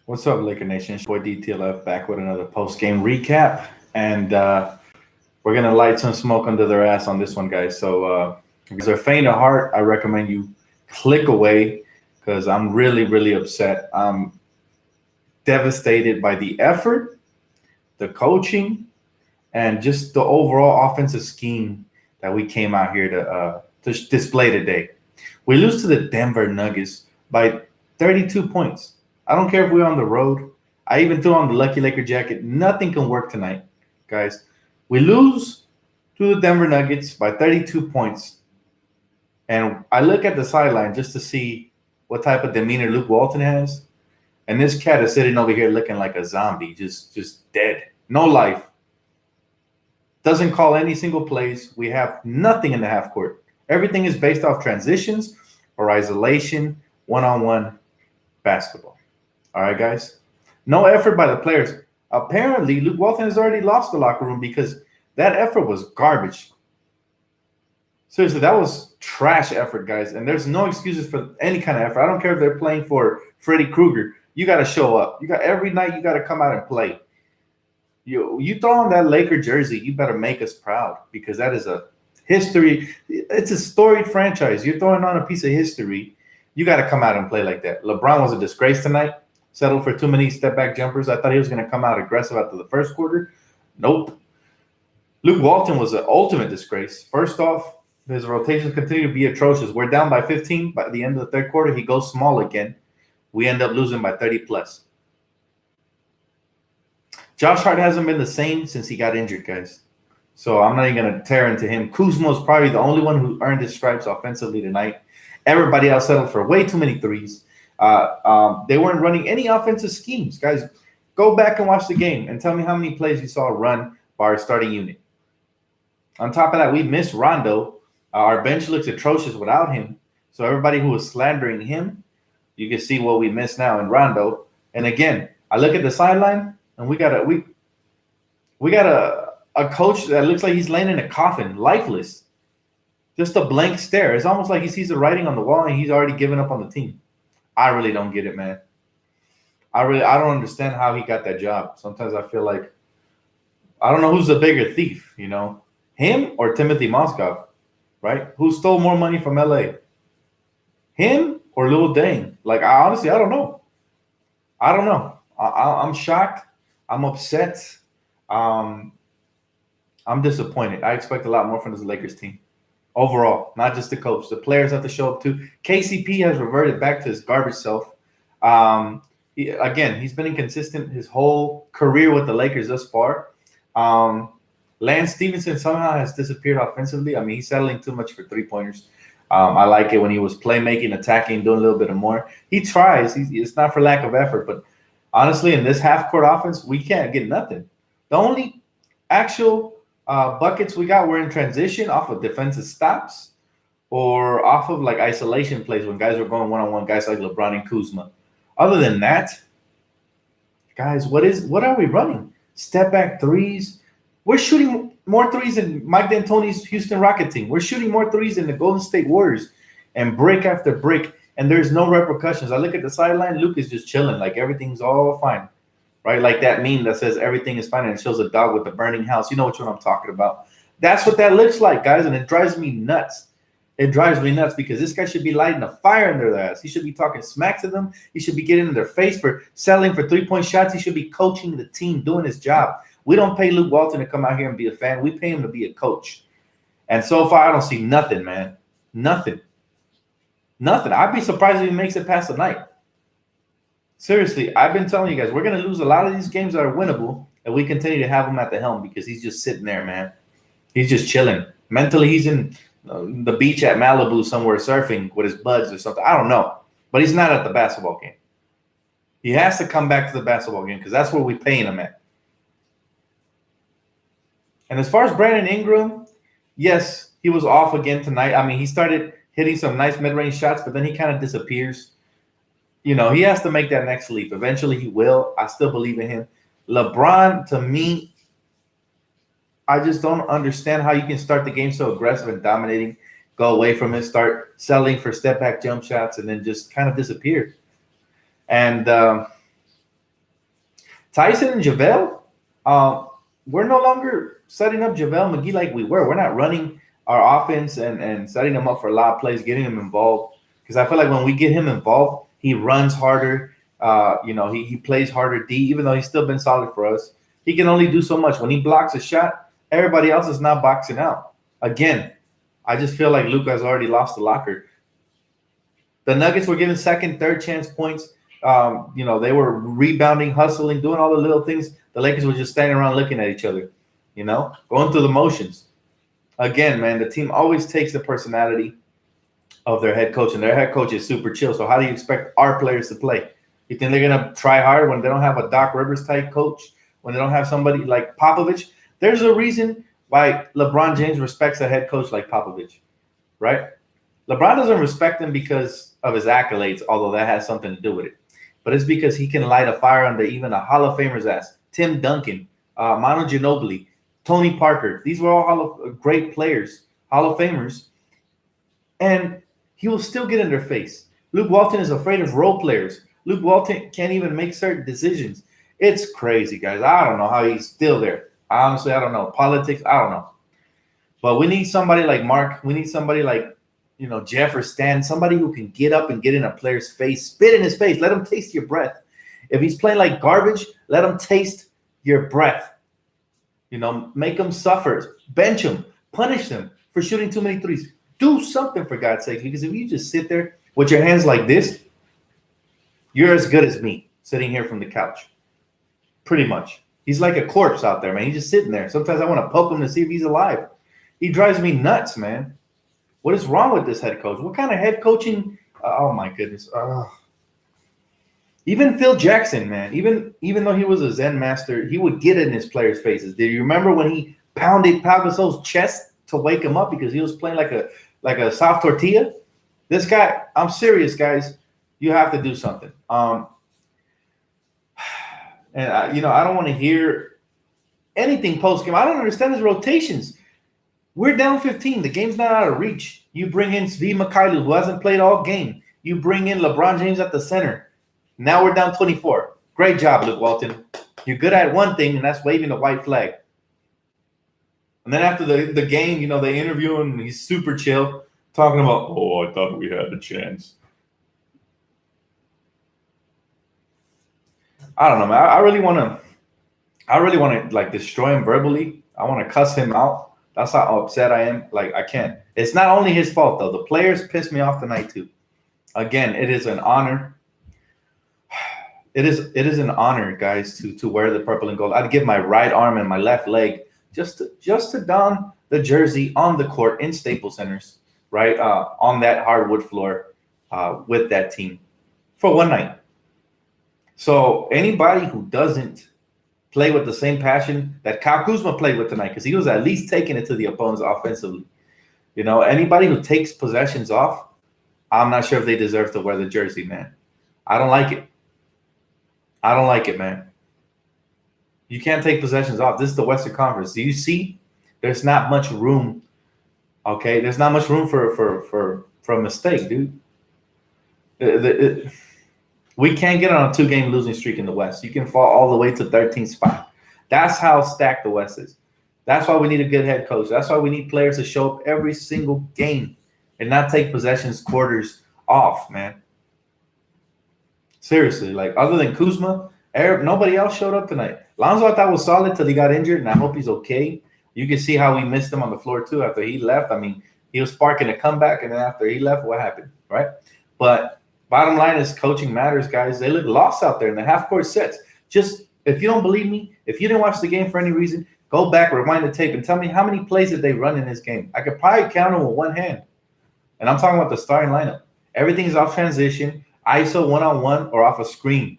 What's up, Laker Nation? Boy DTLF back with another post game recap, and we're gonna light some smoke under their ass on this one, guys. So, if they're faint of heart, I recommend you click away because I'm really upset. I'm devastated by the effort, the coaching, and just the overall offensive scheme that we came out here to display today. We lose to the Denver Nuggets by 32 points. I don't care if we're on the road. I even threw on the Lucky Laker jacket. Nothing can work tonight, guys. We lose to the Denver Nuggets by 32 points. And I look at the sideline just to see what type of demeanor Luke Walton has. And this cat is sitting over here looking like a zombie, just dead. No life. Doesn't call any single plays. We have nothing in the half court. Everything is based off transitions or isolation, one-on-one basketball. All right, guys? No effort by the players. Apparently, Luke Walton has already lost the locker room because that effort was garbage. Seriously, that was trash effort, guys. And there's no excuses for any kind of effort. I don't care if they're playing for Freddy Krueger. You got to show up. You got every night. You got to come out and play. You throw on that Laker jersey, you better make us proud because that is a history. It's a storied franchise. You're throwing on a piece of history. You got to come out and play like that. LeBron was a disgrace tonight. Settled for too many step back jumpers. I thought he was going to come out aggressive after the first quarter. Nope. Luke Walton was an ultimate disgrace. First off, his rotations continue to be atrocious. We're down by 15 by the end of the third quarter. He goes small again. We end up losing by 30 plus. Josh Hart hasn't been the same since he got injured, guys. So I'm not even going to tear into him. Kuzma is probably the only one who earned his stripes offensively tonight. Everybody else settled for way too many threes. They weren't running any offensive schemes. Guys, go back and watch the game and tell me how many plays you saw run by our starting unit. On top of that, we missed Rondo. Our bench looks atrocious without him. So everybody who was slandering him, you can see what we missed now in Rondo. And again, I look at the sideline, and we got a coach that looks like he's laying in a coffin, lifeless. Just a blank stare. It's almost like he sees the writing on the wall and he's already given up on the team. I really don't get it, man. I don't understand how he got that job. Sometimes I feel like I don't know who's the bigger thief, him or Timothy Mozgov, right? Who stole more money from LA? Him or Lil Dane? Like, I don't know. I'm shocked. I'm upset. I'm disappointed. I expect a lot more from this Lakers team. Overall, not just the coach. The players have to show up too. KCP has reverted back to his garbage self. He's been inconsistent his whole career with the Lakers thus far. Lance Stevenson somehow has disappeared offensively. I mean, he's settling too much for three-pointers. I like it when he was playmaking, attacking, doing a little bit of more. He tries. It's not for lack of effort, but honestly, in this half-court offense, we can't get nothing. The only actual buckets we got were in transition off of defensive stops or off of like isolation plays when guys were going one-on-one, guys like LeBron and Kuzma. Other than that, guys, what are we running? Step back threes. We're shooting more threes than Mike D'Antoni's Houston Rocket team. We're shooting more threes than the Golden State Warriors, and brick after brick, and there's no repercussions. I look at the sideline, Luke is just chilling, like everything's all fine, right? Like that meme that says everything is fine and it shows a dog with a burning house. You know which one I'm talking about. That's what that looks like, guys, and it drives me nuts. It drives me nuts because this guy should be lighting a fire in their ass. He should be talking smack to them. He should be getting in their face for selling for three-point shots. He should be coaching the team, doing his job. We don't pay Luke Walton to come out here and be a fan. We pay him to be a coach. And so far, I don't see nothing, man. Nothing. I'd be surprised if he makes it past the night. Seriously, I've been telling you guys, we're going to lose a lot of these games that are winnable, and we continue to have him at the helm because he's just sitting there, man. He's just chilling. Mentally, he's in the beach at Malibu somewhere surfing with his buds or something. I don't know. But he's not at the basketball game. He has to come back to the basketball game because that's where we're paying him at. And as far as Brandon Ingram, yes, he was off again tonight. I mean, he started hitting some nice mid-range shots, but then he kind of disappears. He has to make that next leap. Eventually he will. I still believe in him. LeBron, to me, I just don't understand how you can start the game so aggressive and dominating, go away from it, start selling for step-back jump shots, and then just kind of disappear. And Tyson and JaVale, we're no longer setting up JaVale McGee like we were. We're not running our offense and setting him up for a lot of plays, getting him involved. Because I feel like when we get him involved, he runs harder. He plays harder D, even though he's still been solid for us. He can only do so much. When he blocks a shot, everybody else is not boxing out. Again, I just feel like Luka has already lost the locker. The Nuggets were given second, third chance points. They were rebounding, hustling, doing all the little things. The Lakers were just standing around looking at each other, going through the motions. Again, man, the team always takes the personality of their head coach, and their head coach is super chill. So how do you expect our players to play? You think they're going to try hard when they don't have a Doc Rivers type coach, when they don't have somebody like Popovich? There's a reason why LeBron James respects a head coach like Popovich, right? LeBron doesn't respect him because of his accolades, although that has something to do with it. But it's because he can light a fire under even a Hall of Famer's ass. Tim Duncan, Manu Ginobili, Tony Parker. These were all great players, Hall of Famers. And he will still get in their face. Luke Walton is afraid of role players. Luke Walton can't even make certain decisions. It's crazy, guys. I don't know how he's still there. Honestly, I don't know. Politics, I don't know. But we need somebody like Mark. We need somebody like, Jeff or Stan, somebody who can get up and get in a player's face, spit in his face, let him taste your breath. If he's playing like garbage, let him taste your breath. Make him suffer. Bench him. Punish him for shooting too many threes. Do something, for God's sake, because if you just sit there with your hands like this, you're as good as me sitting here from the couch. Pretty much. He's like a corpse out there, man. He's just sitting there. Sometimes I want to poke him to see if he's alive. He drives me nuts, man. What is wrong with this head coach? What kind of head coaching? Oh, my goodness. Even Phil Jackson, man, even though he was a Zen master, he would get in his players' faces. Do you remember when he pounded Pau Gasol's chest to wake him up because he was playing like a soft tortilla? This guy, I'm serious, guys. You have to do something. I don't want to hear anything post-game. I don't understand his rotations. We're down 15. The game's not out of reach. You bring in Svi Mikhailov, who hasn't played all game. You bring in LeBron James at the center. Now we're down 24. Great job, Luke Walton. You're good at one thing, and that's waving the white flag. And then after the game, they interview him, and he's super chill, talking about, I thought we had a chance. I don't know, man. I really want to like destroy him verbally. I want to cuss him out. That's how upset I am. Like, I can't. It's not only his fault, though. The players pissed me off tonight, too. Again, it is an honor. It is an honor, guys, to wear the purple and gold. I'd give my right arm and my left leg just to don the jersey on the court in Staples Centers, right, on that hardwood floor with that team for one night. So anybody who doesn't play with the same passion that Kyle Kuzma played with tonight, because he was at least taking it to the opponents offensively. Anybody who takes possessions off, I'm not sure if they deserve to wear the jersey, man. I don't like it. I don't like it, man. You can't take possessions off. This is the Western Conference. Do you see? There's not much room. Okay, there's not much room for a mistake, dude. We can't get on a 2-game losing streak in the West. You can fall all the way to 13th spot. That's how stacked the West is. That's why we need a good head coach. That's why we need players to show up every single game and not take possessions, quarters off, man. Seriously, like, other than Kuzma, nobody else showed up tonight. Lonzo, I thought, was solid till he got injured, and I hope he's okay. You can see how we missed him on the floor, too, after he left. I mean, he was sparking a comeback, and then after he left, what happened, right? But bottom line is coaching matters, guys. They look lost out there in the half-court sets. Just, if you don't believe me, if you didn't watch the game for any reason, go back, rewind the tape, and tell me how many plays did they run in this game. I could probably count them with one hand. And I'm talking about the starting lineup. Everything's off transition, ISO one-on-one, or off a screen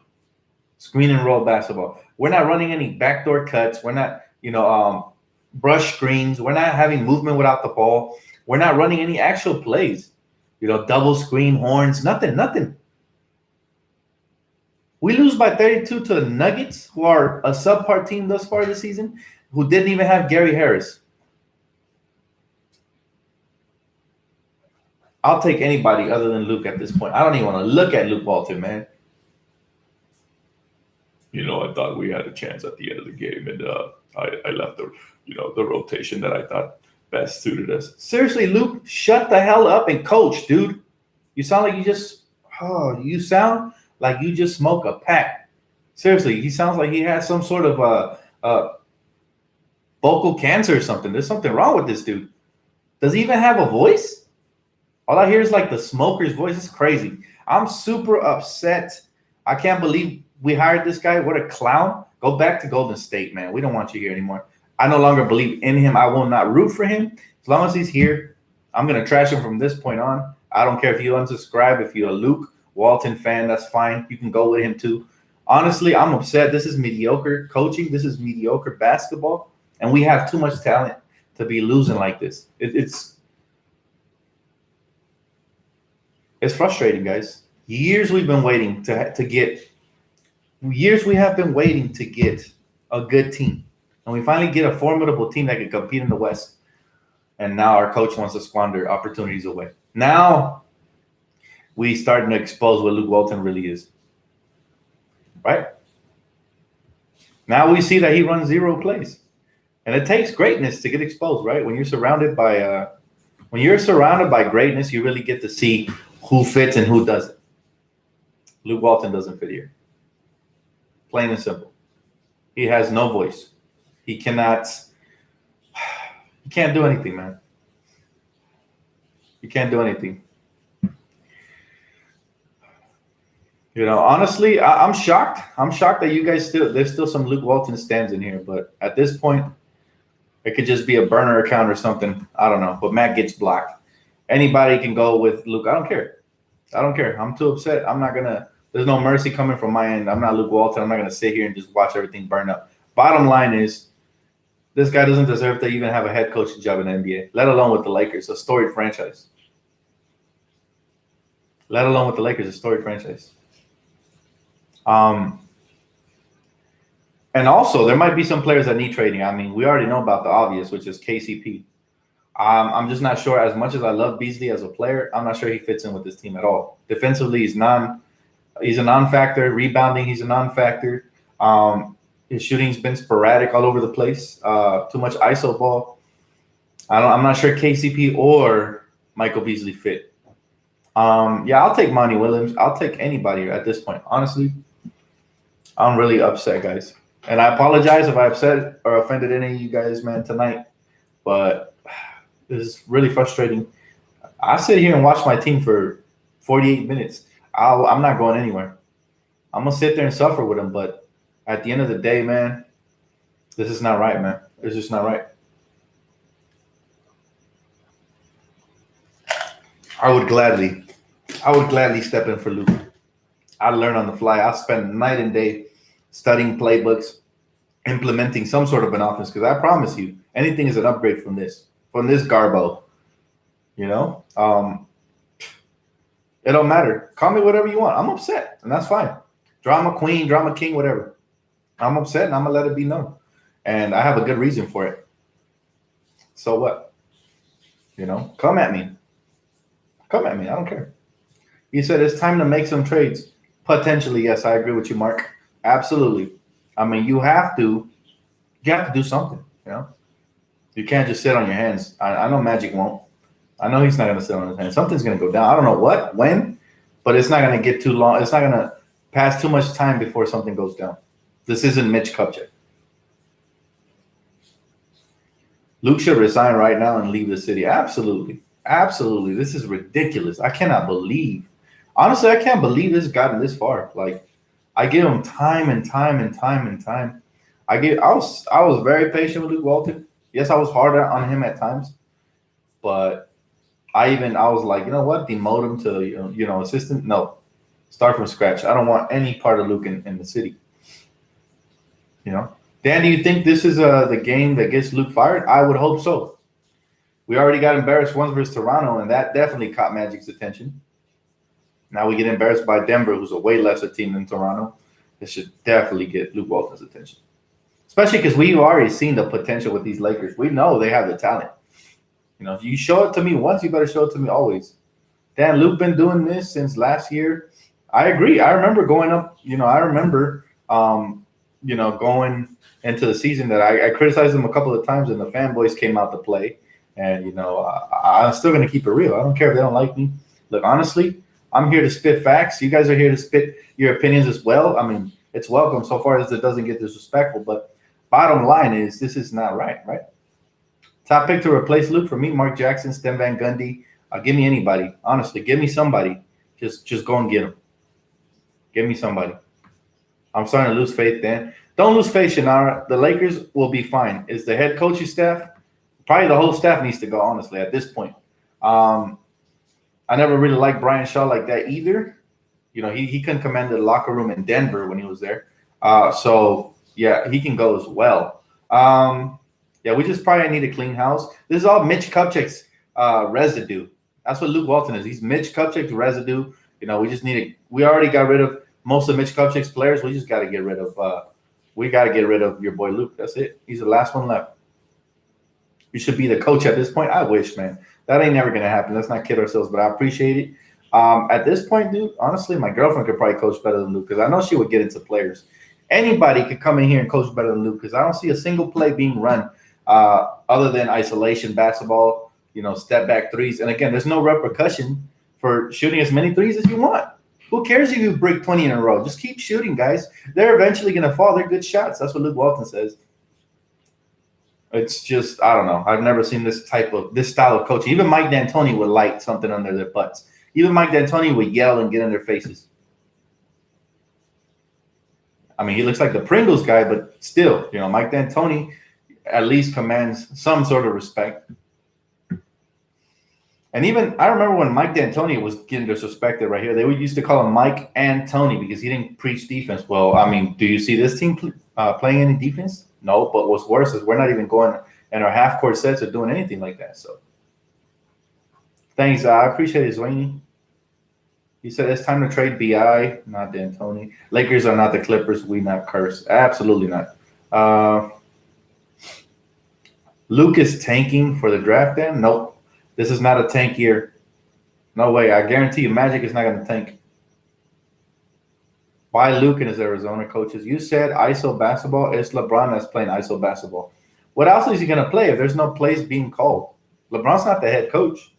and roll basketball. We're not running any backdoor cuts. We're not, brush screens. We're not having movement without the ball. We're not running any actual plays. Double screen, horns, nothing. We lose by 32 to the Nuggets, who are a subpar team thus far this season, who didn't even have Gary Harris. I'll take anybody other than Luke at this point. I don't even want to look at Luke Walton, man. I thought we had a chance at the end of the game, and I left the rotation that I thought best suited us. Seriously, Luke, shut the hell up and coach, dude. You sound like you sound like you just smoke a pack. Seriously, he sounds like he has some sort of vocal cancer or something. There's something wrong with this dude. Does he even have a voice? All I hear is like the smoker's voice. It's crazy. I'm super upset. I can't believe we hired this guy. What a clown. Go back to Golden State, man. We don't want you here anymore. I no longer believe in him. I will not root for him. As long as he's here, I'm going to trash him from this point on. I don't care if you unsubscribe. If you're a Luke Walton fan, that's fine. You can go with him too. Honestly, I'm upset. This is mediocre coaching. This is mediocre basketball. And we have too much talent to be losing like this. It's frustrating, guys. Years we've been waiting to get a good team. And we finally get a formidable team that can compete in the West. And now our coach wants to squander opportunities away. Now we starting to expose what Luke Walton really is. Right? Now we see that he runs zero plays. And it takes greatness to get exposed, right? When you're surrounded by greatness, you really get to see who fits and who doesn't. Luke Walton doesn't fit here. Plain and simple. He has no voice. He can't do anything, man. He can't do anything. Honestly, I'm shocked. I'm shocked that you guys there's still some Luke Walton stands in here. But at this point, it could just be a burner account or something. I don't know. But Matt gets blocked. Anybody can go with Luke. I don't care. I'm too upset. There's no mercy coming from my end. I'm not Luke Walton. I'm not going to sit here and just watch everything burn up. Bottom line is, this guy doesn't deserve to even have a head coaching job in the NBA, let alone with the Lakers, a storied franchise. And also, there might be some players that need trading. I mean, we already know about the obvious, which is KCP. I'm just not sure. As much as I love Beasley as a player, I'm not sure he fits in with this team at all. Defensively, he's a non-factor. Rebounding, he's a non-factor. His shooting's been sporadic all over the place. Too much ISO ball. I'm not sure KCP or Michael Beasley fit. I'll take Monty Williams. I'll take anybody at this point. Honestly, I'm really upset, guys. And I apologize if I upset or offended any of you guys, man, tonight. But this is really frustrating. I sit here and watch my team for 48 minutes. I'm not going anywhere. I'm going to sit there and suffer with them. But at the end of the day, man, this is not right, man. It's just not right. I would gladly step in for Luke. I learn on the fly. I spend night and day studying playbooks, implementing some sort of an offense, because I promise you, anything is an upgrade from this garbo. It don't matter. Call me whatever you want. I'm upset, and that's fine. Drama queen, drama king, whatever. I'm upset, and I'm going to let it be known. And I have a good reason for it. So what? Come at me. Come at me. I don't care. He said it's time to make some trades. Potentially, yes, I agree with you, Mark. Absolutely. I mean, you have to do something, You can't just sit on your hands. I know Magic won't. I know he's not going to sit on his hands. Something's going to go down. I don't know what, when, but it's not going to get too long. It's not going to pass too much time before something goes down. This isn't Mitch Kupchak. Luke should resign right now and leave the city. Absolutely. Absolutely. This is ridiculous. I cannot believe. Honestly, I can't believe this has gotten this far. Like, I give him time and time and time and time. I was very patient with Luke Walton. Yes, I was harder on him at times, but I was like, you know what? Demote him to assistant. No, start from scratch. I don't want any part of Luke in the city. Dan, do you think this is the game that gets Luke fired? I would hope so. We already got embarrassed once versus Toronto, and that definitely caught Magic's attention. Now we get embarrassed by Denver, who's a way lesser team than Toronto. This should definitely get Luke Walton's attention. Especially because we've already seen the potential with these Lakers. We know they have the talent. If you show it to me once, you better show it to me always. Dan, Luke been doing this since last year. I agree. I remember going up, I remember going into the season that I criticized them a couple of times, and the fanboys came out to play. And I'm still gonna keep it real. I don't care if they don't like me. Look, honestly, I'm here to spit facts. You guys are here to spit your opinions as well. I mean, it's welcome so far as it doesn't get disrespectful. But bottom line is, this is not right. Top pick to replace Luke for me: Mark Jackson, Stem Van Gundy. Give me anybody. Honestly, give me somebody. Just go and get him. Give me somebody. I'm starting to lose faith, Dan. Don't lose faith, Shannara. The Lakers will be fine. Is the head coaching staff? Probably the whole staff needs to go, honestly, at this point. I never really liked Brian Shaw like that either. He couldn't command the locker room in Denver when he was there. So, yeah, he can go as well. Yeah, we just probably need a clean house. This is all Mitch Kupchak's residue. That's what Luke Walton is. He's Mitch Kupchak's residue. We already got rid of most of Mitch Kupchak's players. We just got to get rid of your boy Luke. That's it. He's the last one left. You should be the coach at this point. I wish, man. That ain't never gonna happen. Let's not kid ourselves, but I appreciate it. At this point, dude, honestly, my girlfriend could probably coach better than Luke, because I know she would get into players. Anybody could come in here and coach better than Luke, because I don't see a single play being run other than isolation basketball, step back threes. And again, there's no repercussion for shooting as many threes as you want. Who cares if you break 20 in a row? Just keep shooting, guys. They're eventually gonna fall. They're good shots. That's what Luke Walton says. It's just, I don't know. I've never seen this style of coaching. Even Mike D'Antoni would light something under their butts. Even Mike D'Antoni would yell and get in their faces. I mean, he looks like the Pringles guy, but still, Mike D'Antoni at least commands some sort of respect. And even, I remember when Mike D'Antoni was getting disrespected right here, they used to call him Mike and Tony because he didn't preach defense. Well, I mean, do you see this team playing any defense? No, but what's worse is we're not even going in our half-court sets or doing anything like that. So, thanks. I appreciate it, Zwaney. He said it's time to trade BI, not D'Antoni. Lakers are not the Clippers. We not curse. Absolutely not. Luke is tanking for the draft, then? Nope. This is not a tank year. No way. I guarantee you Magic is not going to tank. Why Luke and his Arizona coaches? You said ISO basketball. It's LeBron that's playing ISO basketball. What else is he going to play if there's no plays being called? LeBron's not the head coach.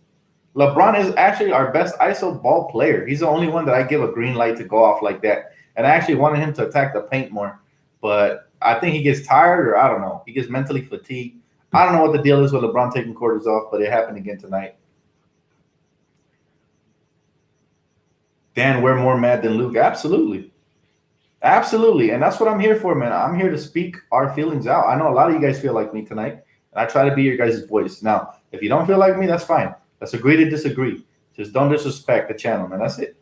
LeBron is actually our best ISO ball player. He's the only one that I give a green light to go off like that. And I actually wanted him to attack the paint more. But I think he gets tired, or I don't know. He gets mentally fatigued. I don't know what the deal is with LeBron taking quarters off, but it happened again tonight. Dan, we're more mad than Luke. Absolutely. Absolutely. And that's what I'm here for, man. I'm here to speak our feelings out. I know a lot of you guys feel like me tonight, and I try to be your guys' voice. Now, if you don't feel like me, that's fine. Let's agree to disagree. Just don't disrespect the channel, man. That's it.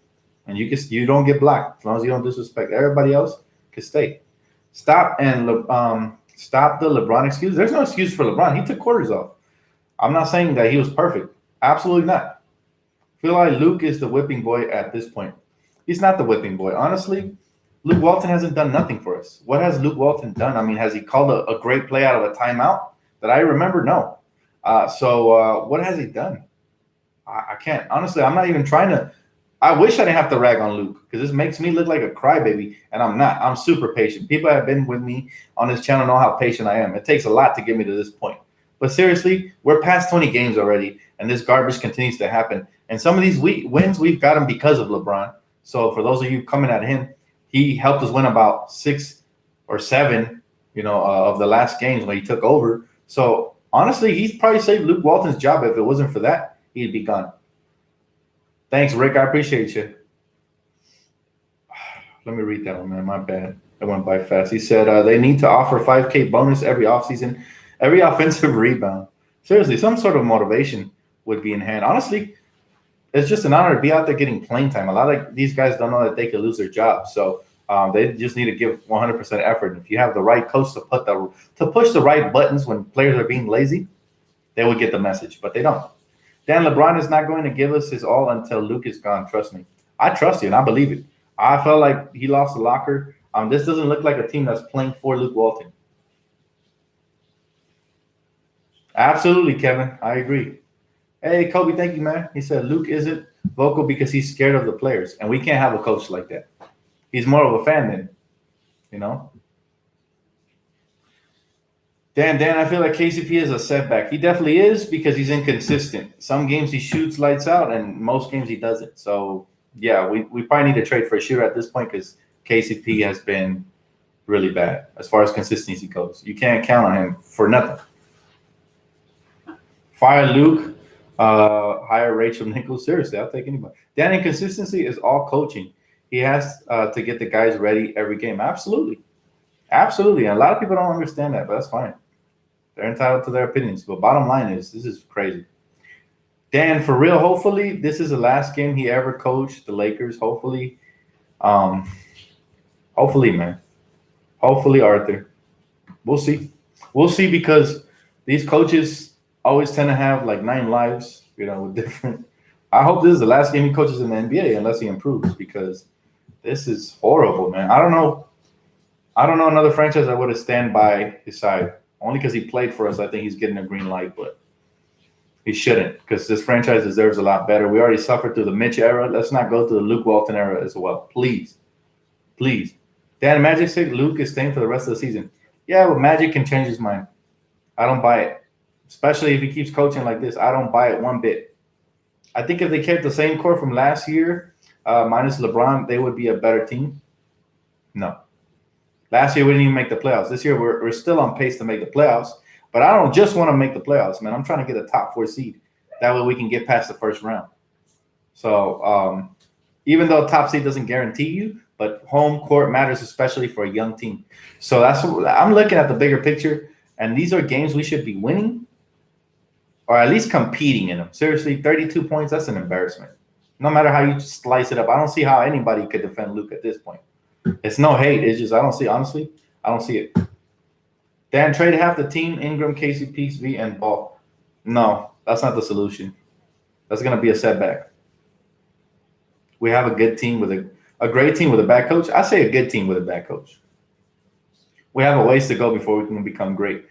And you don't get blocked as long as you don't disrespect. Everybody else can stay. Stop the LeBron excuse. There's no excuse for LeBron. He took quarters off. I'm not saying that he was perfect. Absolutely not. I feel like Luke is the whipping boy at this point. He's not the whipping boy. Honestly, Luke Walton hasn't done nothing for us. What has Luke Walton done? I mean, has he called a great play out of a timeout that I remember? No. So what has he done? I can't. Honestly, I'm not even trying to. I wish I didn't have to rag on Luke, because this makes me look like a crybaby, and I'm not. I'm super patient. People that have been with me on this channel know how patient I am. It takes a lot to get me to this point. But seriously, we're past 20 games already, and this garbage continues to happen. And some of these wins, we've got them because of LeBron. So for those of you coming at him, he helped us win about 6 or 7, of the last games when he took over. So honestly, he's probably saved Luke Walton's job. If it wasn't for that, he'd be gone. Thanks, Rick. I appreciate you. Let me read that one, man. My bad. It went by fast. He said they need to offer $5K bonus every offseason, every offensive rebound. Seriously, some sort of motivation would be in hand. Honestly, it's just an honor to be out there getting playing time. A lot of these guys don't know that they could lose their jobs. So they just need to give 100% effort. If you have the right coach to push the right buttons when players are being lazy, they would get the message, but they don't. Dan, LeBron is not going to give us his all until Luke is gone. Trust me. I trust you, and I believe it. I felt like he lost the locker. This doesn't look like a team that's playing for Luke Walton. Absolutely, Kevin. I agree. Hey, Kobe, thank you, man. He said Luke isn't vocal because he's scared of the players, and we can't have a coach like that. He's more of a fan than. Dan, I feel like KCP is a setback. He definitely is because he's inconsistent. Some games he shoots lights out, and most games he doesn't. So yeah, we probably need to trade for a shooter at this point because KCP has been really bad as far as consistency goes. You can't count on him for nothing. Fire Luke, hire Rachel Nichols. Seriously, I'll take anybody. Dan, inconsistency is all coaching. He has to get the guys ready every game. Absolutely. Absolutely. And a lot of people don't understand that, but that's fine. They're entitled to their opinions. But bottom line is, this is crazy. Dan, for real, hopefully this is the last game he ever coached the Lakers. Hopefully. Um, hopefully, man. Hopefully, Arthur. We'll see. We'll see because these coaches always tend to have like 9 lives, with different. I hope this is the last game he coaches in the NBA unless he improves because this is horrible, man. I don't know. I don't know another franchise that would have stand by his side. Only because he played for us, I think he's getting a green light, but he shouldn't because this franchise deserves a lot better. We already suffered through the Mitch era. Let's not go to the Luke Walton era as well. Please. Please. Dan, Magic said Luke is staying for the rest of the season. Yeah, but Magic can change his mind. I don't buy it. Especially if he keeps coaching like this. I don't buy it one bit. I think if they kept the same core from last year, minus LeBron, they would be a better team. No. Last year, we didn't even make the playoffs. This year, we're still on pace to make the playoffs. But I don't just want to make the playoffs, man. I'm trying to get a top 4 seed. That way we can get past the first round. So even though top seed doesn't guarantee you, but home court matters, especially for a young team. So that's what I'm looking at the bigger picture. And these are games we should be winning or at least competing in them. Seriously, 32 points, that's an embarrassment. No matter how you slice it up, I don't see how anybody could defend Luke at this point. It's no hate. It's just I don't see, honestly, I don't see it. Dan, trade half the team, Ingram, KCP, V, and Ball. No, that's not the solution. That's going to be a setback. We have a good team with a great team with a bad coach. I say a good team with a bad coach. We have a ways to go before we can become great.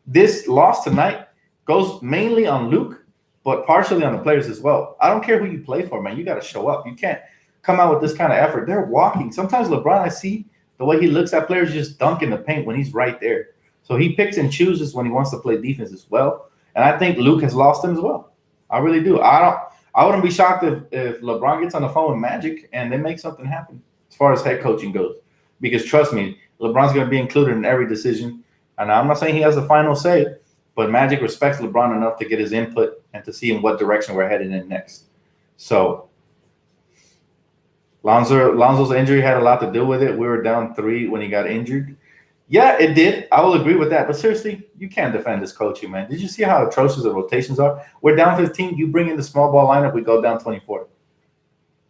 This loss tonight goes mainly on Luke, but partially on the players as well. I don't care who you play for, man. You got to show up. You can't come out with this kind of effort. They're walking. Sometimes LeBron, I see the way he looks at players just dunk in the paint when he's right there. So he picks and chooses when he wants to play defense as well. And I think Luke has lost him as well. I really do. I wouldn't be shocked if LeBron gets on the phone with Magic and they make something happen as far as head coaching goes. Because trust me, LeBron's going to be included in every decision. And I'm not saying he has the final say, but Magic respects LeBron enough to get his input and to see in what direction we're headed in next. So Lonzo's injury had a lot to do with it. We were down 3 when he got injured. Yeah, it did. I will agree with that. But seriously, you can't defend this coaching, man. Did you see how atrocious the rotations are? We're down 15. You bring in the small ball lineup, we go down 24.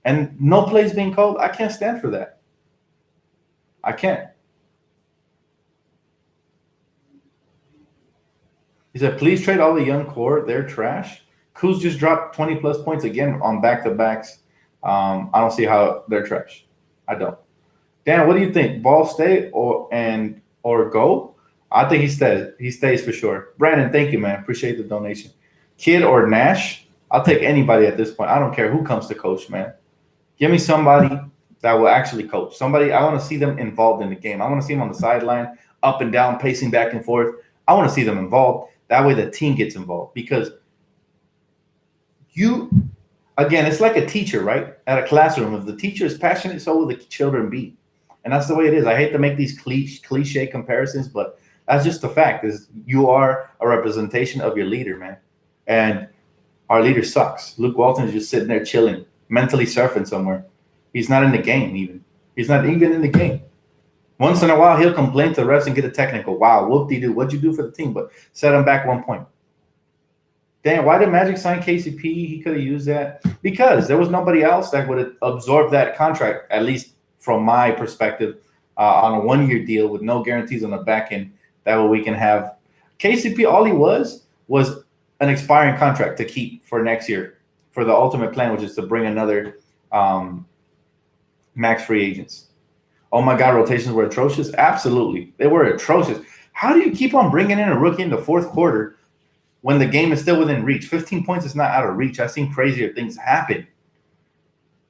And no plays being called. I can't stand for that. I can't. He said, please trade all the young core. They're trash. Kuz just dropped 20-plus points again on back-to-backs. I don't see how they're trash. I don't. Dan, what do you think? Ball stay or go? I think he stays. He stays for sure. Brandon, thank you, man. Appreciate the donation. Kid or Nash? I'll take anybody at this point. I don't care who comes to coach, man. Give me somebody that will actually coach. Somebody, I want to see them involved in the game. I want to see them on the sideline, up and down, pacing back and forth. I want to see them involved. That way the team gets involved because again, it's like a teacher, right? At a classroom. If the teacher is passionate, so will the children be. And that's the way it is. I hate to make these cliche comparisons, but that's just the fact is you are a representation of your leader, man. And our leader sucks. Luke Walton is just sitting there chilling, mentally surfing somewhere. He's not in the game even. He's not even in the game. Once in a while, he'll complain to the refs and get a technical. Wow, whoop-de-doo. What'd you do for the team? But set him back 1 point. Damn, why did Magic sign KCP? He could have used that. Because there was nobody else that would have absorbed that contract, at least from my perspective, on a 1-year deal with no guarantees on the back end. That way we can have KCP. All he was an expiring contract to keep for next year for the ultimate plan, which is to bring another max free agents. Oh my God, rotations were atrocious. Absolutely, they were atrocious. How do you keep on bringing in a rookie in the fourth quarter when the game is still within reach? 15 points is not out of reach. I've seen crazier things happen.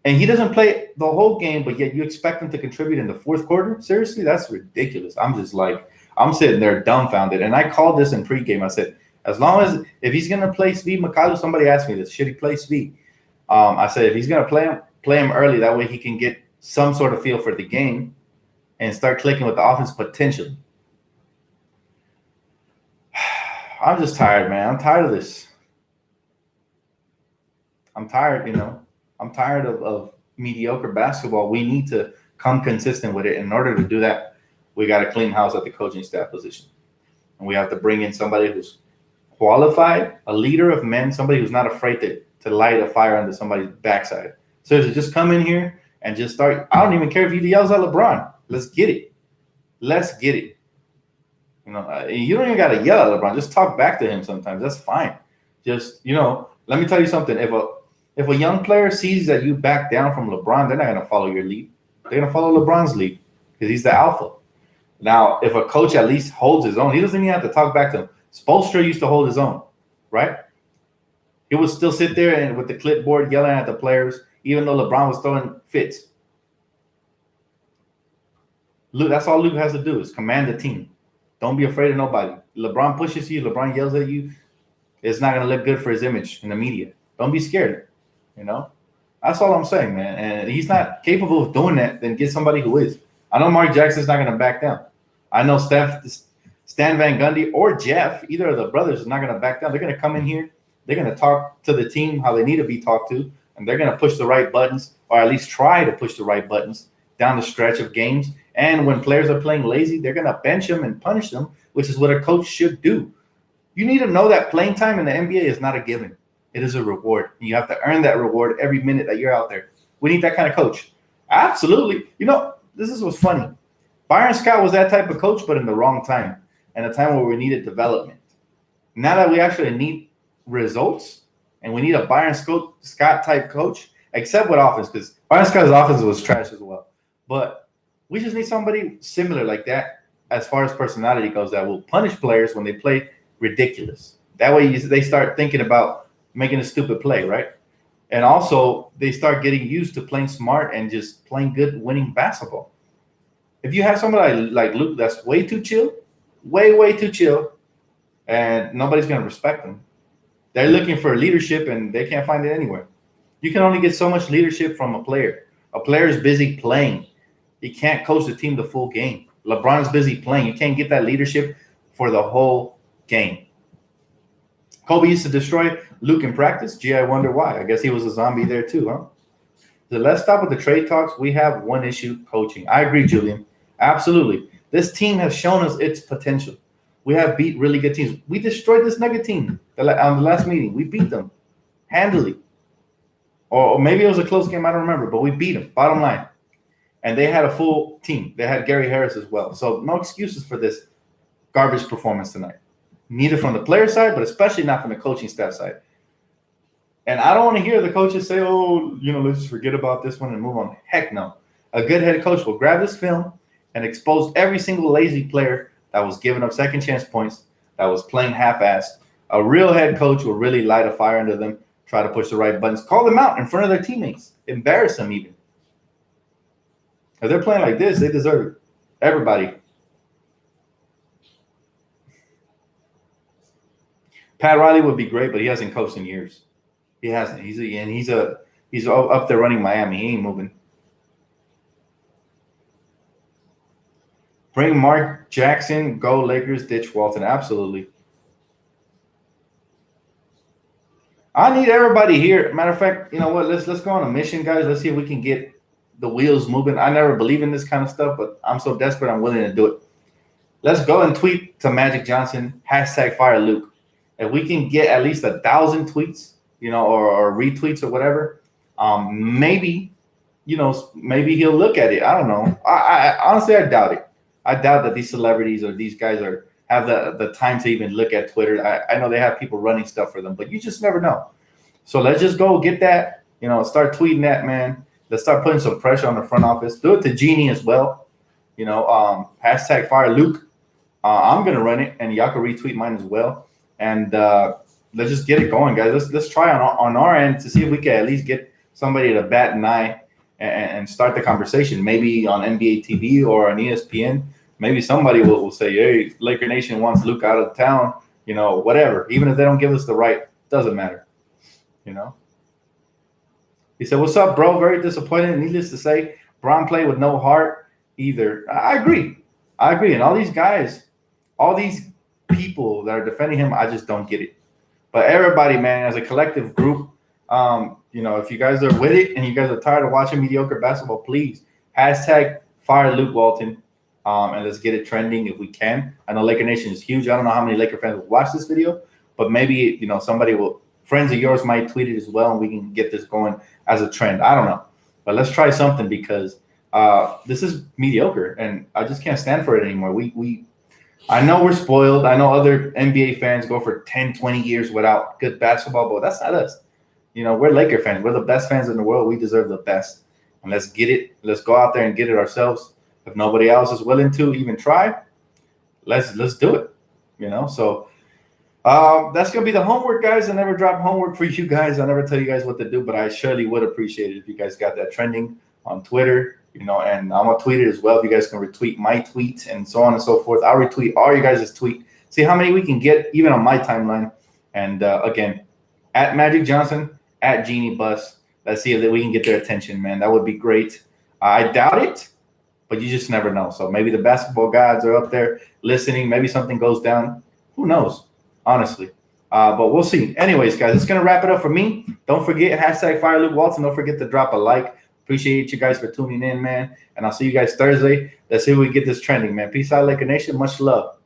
And he doesn't play the whole game, but yet you expect him to contribute in the fourth quarter? Seriously, that's ridiculous. I'm just like, I'm sitting there dumbfounded. And I called this in pregame. I said, as long as if he's gonna play Svi Mykhailiuk, somebody asked me this, should he play Svi? I said if he's gonna play him early. That way he can get some sort of feel for the game and start clicking with the offense potentially. I'm just tired, man. I'm tired of this. I'm tired, I'm tired of mediocre basketball. We need to come consistent with it. In order to do that, we got to clean house at the coaching staff position. And we have to bring in somebody who's qualified, a leader of men, somebody who's not afraid to light a fire under somebody's backside. So to just come in here and just start, I don't even care if he yells at LeBron. Let's get it. Let's get it. You don't even got to yell at LeBron. Just talk back to him sometimes. That's fine. Just, let me tell you something. If a young player sees that you back down from LeBron, they're not going to follow your lead. They're going to follow LeBron's lead because he's the alpha. Now, if a coach at least holds his own, he doesn't even have to talk back to him. Spoelstra used to hold his own, right? He would still sit there and with the clipboard yelling at the players, even though LeBron was throwing fits. Luke, that's all Luke has to do is command the team. Don't be afraid of nobody. LeBron pushes you, LeBron yells at you. It's not going to look good for his image in the media. Don't be scared. That's all I'm saying, man. And he's not capable of doing that, then get somebody who is. I know Mark Jackson's not going to back down. I know Stan Van Gundy or Jeff, either of the brothers, is not going to back down. They're going to come in here. They're going to talk to the team how they need to be talked to, and they're going to push the right buttons, or at least try to push the right buttons down the stretch of games. And when players are playing lazy, they're going to bench them and punish them, which is what a coach should do. You need to know that playing time in the NBA is not a given. It is a reward. You have to earn that reward every minute that you're out there. We need that kind of coach. Absolutely. This is what's funny. Byron Scott was that type of coach, but in the wrong time, and a time where we needed development. Now that we actually need results, and we need a Byron Scott type coach, except with offense, because Byron Scott's offense was trash as well. But we just need somebody similar like that as far as personality goes that will punish players when they play ridiculous. That way they start thinking about making a stupid play, right? And also they start getting used to playing smart and just playing good, winning basketball. If you have somebody like Luke that's way too chill, way too chill, and nobody's going to respect them. They're looking for leadership and they can't find it anywhere. You can only get so much leadership from a player. A player is busy playing. He can't coach the team the full game. LeBron's busy playing. You can't get that leadership for the whole game. Kobe used to destroy Luke in practice. Gee, I wonder why. I guess he was a zombie there too, huh? So let's stop with the trade talks. We have one issue, coaching. I agree, Julian. Absolutely. This team has shown us its potential. We have beat really good teams. We destroyed this Nugget team on the last meeting. We beat them handily. Or maybe it was a close game. I don't remember. But we beat them, bottom line. And they had a full team. They had Gary Harris as well. So no excuses for this garbage performance tonight. Neither from the player side, but especially not from the coaching staff side. And I don't want to hear the coaches say, let's just forget about this one and move on. Heck no. A good head coach will grab this film and expose every single lazy player that was giving up second chance points, that was playing half-assed. A real head coach will really light a fire under them, try to push the right buttons, call them out in front of their teammates, embarrass them even. If they're playing like this, they deserve it. Everybody. Pat Riley would be great, but he hasn't coached in years. He hasn't. He's up there running Miami. He ain't moving. Bring Mark Jackson. Go Lakers. Ditch Walton. Absolutely. I need everybody here. Matter of fact, you know what? Let's go on a mission, guys. Let's see if we can get the wheels moving. I never believe in this kind of stuff, but I'm so desperate. I'm willing to do it. Let's go and tweet to Magic Johnson. #FireLuke. If we can get at least 1,000 tweets, or retweets or whatever, maybe he'll look at it. I don't know. I honestly, I doubt it. I doubt that these celebrities or these guys have the time to even look at Twitter. I know they have people running stuff for them, but you just never know. So let's just go get that, start tweeting that, man. Let's start putting some pressure on the front office. Do it to Genie as well. #FireLuke. I'm going to run it, and y'all can retweet mine as well. And let's just get it going, guys. Let's try on our end to see if we can at least get somebody to bat an eye and start the conversation, maybe on NBA TV or on ESPN. maybe somebody will say, hey, Laker Nation wants Luke out of town, whatever. Even if they don't give us the right, doesn't matter, He said, what's up, bro? Very disappointed. Needless to say, Bron played with no heart either. I agree. And all these guys, all these people that are defending him, I just don't get it. But everybody, man, as a collective group, if you guys are with it and you guys are tired of watching mediocre basketball, please hashtag fire Luke Walton, and let's get it trending if we can. I know Laker Nation is huge. I don't know how many Laker fans will watch this video, but maybe friends of yours might tweet it as well, and we can get this going as a trend. I don't know, but let's try something because this is mediocre, and I just can't stand for it anymore. I know we're spoiled. I know other NBA fans go for 10, 20 years without good basketball, but that's not us. We're Laker fans. We're the best fans in the world. We deserve the best. And let's get it. Let's go out there and get it ourselves. If nobody else is willing to even try, let's do it. So that's going to be the homework, guys. I never drop homework for you guys. I never tell you guys what to do, but I surely would appreciate it if you guys got that trending on Twitter, and I'm going to tweet it as well. If you guys can retweet my tweet and so on and so forth, I'll retweet all you guys' tweet. See how many we can get even on my timeline. And again, at Magic Johnson, at Genie Bus. Let's see if we can get their attention, man. That would be great. I doubt it, but you just never know. So maybe the basketball gods are up there listening. Maybe something goes down. Who knows, honestly. But we'll see. Anyways, guys, it's going to wrap it up for me. Don't forget, hashtag fire Luke Walton. Don't forget to drop a like. Appreciate you guys for tuning in, man. And I'll see you guys Thursday. Let's see if we get this trending, man. Peace out, Laker Nation. Much love.